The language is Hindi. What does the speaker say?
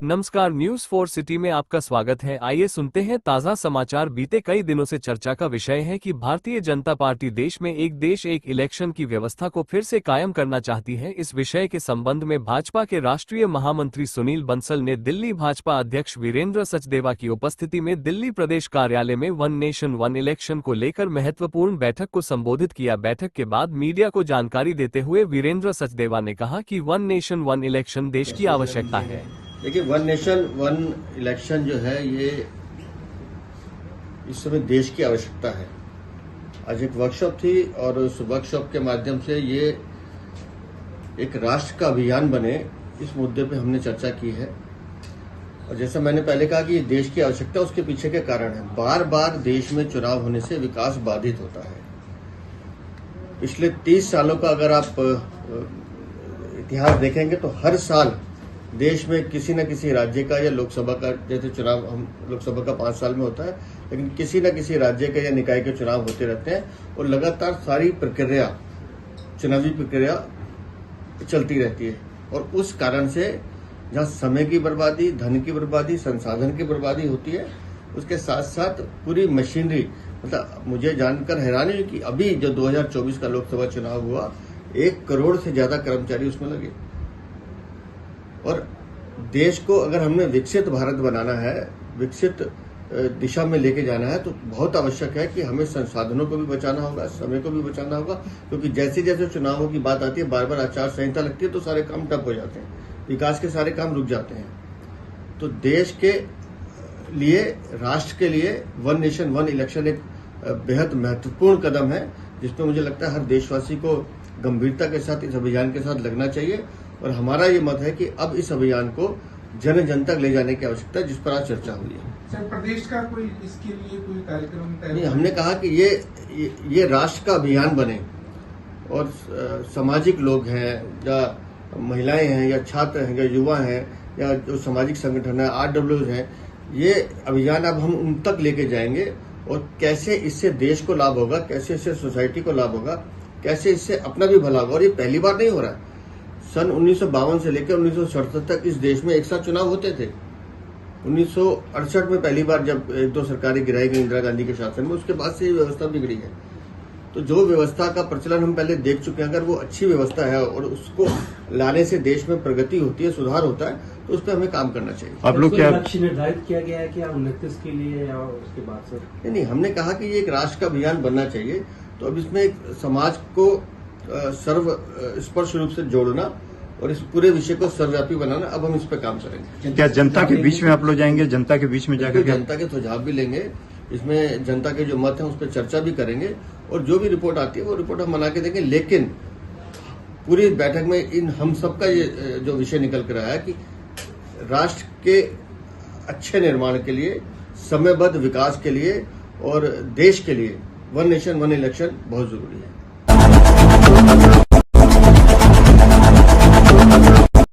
नमस्कार, न्यूज 4 सिटी में आपका स्वागत है। आइए सुनते हैं ताजा समाचार। बीते कई दिनों से चर्चा का विषय है कि भारतीय जनता पार्टी देश में एक देश एक इलेक्शन की व्यवस्था को फिर से कायम करना चाहती है। इस विषय के संबंध में भाजपा के राष्ट्रीय महामंत्री सुनील बंसल ने दिल्ली भाजपा अध्यक्ष वीरेंद्र सचदेवा की उपस्थिति में दिल्ली प्रदेश कार्यालय में वन नेशन वन इलेक्शन को लेकर महत्वपूर्ण बैठक को संबोधित किया। बैठक के बाद मीडिया को जानकारी देते हुए वीरेंद्र सचदेवा ने कहा कि वन नेशन वन इलेक्शन देश की आवश्यकता है। देखिए, वन नेशन वन इलेक्शन जो है ये इस समय देश की आवश्यकता है। आज एक वर्कशॉप थी और उस वर्कशॉप के माध्यम से ये एक राष्ट्र का अभियान बने, इस मुद्दे पे हमने चर्चा की है। और जैसा मैंने पहले कहा कि ये देश की आवश्यकता, उसके पीछे के कारण है। बार बार देश में चुनाव होने से विकास बाधित होता है। पिछले 30 सालों का अगर आप इतिहास देखेंगे तो हर साल देश में किसी न किसी राज्य का या लोकसभा का, जैसे चुनाव हम लोकसभा का 5 साल में होता है, लेकिन किसी न किसी राज्य के या निकाय के चुनाव होते रहते हैं और लगातार सारी प्रक्रिया, चुनावी प्रक्रिया चलती रहती है। और उस कारण से जहाँ समय की बर्बादी, धन की बर्बादी, संसाधन की बर्बादी होती है, उसके साथ साथ पूरी मशीनरी, मतलब मुझे जानकर हैरानी हुई कि अभी जो 2024 का लोकसभा चुनाव हुआ, 1 करोड़ से ज्यादा कर्मचारी उसमें लगे। और देश को अगर हमने विकसित भारत बनाना है, विकसित दिशा में लेके जाना है, तो बहुत आवश्यक है कि हमें संसाधनों को भी बचाना होगा, समय को भी बचाना होगा। क्योंकि जैसे जैसे चुनावों की बात आती है, बार बार आचार संहिता लगती है तो सारे काम ठप हो जाते हैं, विकास के सारे काम रुक जाते हैं। तो देश के लिए, राष्ट्र के लिए वन नेशन वन इलेक्शन एक बेहद महत्वपूर्ण कदम है, जिसमें मुझे लगता है हर देशवासी को गंभीरता के साथ इस अभियान के साथ लगना चाहिए। और हमारा ये मत है कि अब इस अभियान को जन जन तक ले जाने की आवश्यकता है, जिस पर आज चर्चा हुई है। सर, प्रदेश का कोई इसके लिए कोई कार्यक्रम तय? नहीं, हमने कहा कि ये राष्ट्र का अभियान बने और सामाजिक लोग हैं या महिलाएं हैं या छात्र हैं या युवा हैं या जो सामाजिक संगठन है, RWs हैं, ये अभियान अब हम उन तक लेके जाएंगे। और कैसे इससे देश को लाभ होगा, कैसे इससे सोसाइटी को लाभ होगा, कैसे इससे अपना भी भला होगा। और ये पहली बार नहीं हो रहा है। सन 1952 से लेकर 1967 तक इस देश में एक साथ चुनाव होते थे। 1968 में पहली बार जब 1-2 सरकारें गिराई गई इंदिरा गांधी के शासन में, उसके बाद से ये व्यवस्था बिगड़ी है। तो जो व्यवस्था का प्रचलन हम पहले देख चुके हैं, अगर वो अच्छी व्यवस्था है और उसको लाने से देश में प्रगति होती है, सुधार होता है, तो उस पर हमें काम करना चाहिए। आप लोग क्या लक्ष्य निर्धारित किया गया है कि 29 के लिए या उसके बाद सर? नहीं, हमने कहा कि ये एक राष्ट्र का अभियान बनना चाहिए। तो अब इसमें एक समाज को सर्व स्पर्श रूप से जोड़ना और इस पूरे विषय को सर्वव्यापी बनाना, अब हम इस पर काम करेंगे। क्या जनता के बीच में आप लोग जाएंगे? जनता के बीच में जाकर जनता के सुझाव भी लेंगे, इसमें जनता के जो मत हैं उस पर चर्चा भी करेंगे और जो भी रिपोर्ट आती है वो रिपोर्ट हम बना के देंगे। लेकिन पूरी बैठक में इन हम सबका ये जो विषय निकल कर आया है कि राष्ट्र के अच्छे निर्माण के लिए, समयबद्ध विकास के लिए और देश के लिए वन नेशन वन इलेक्शन बहुत जरूरी है।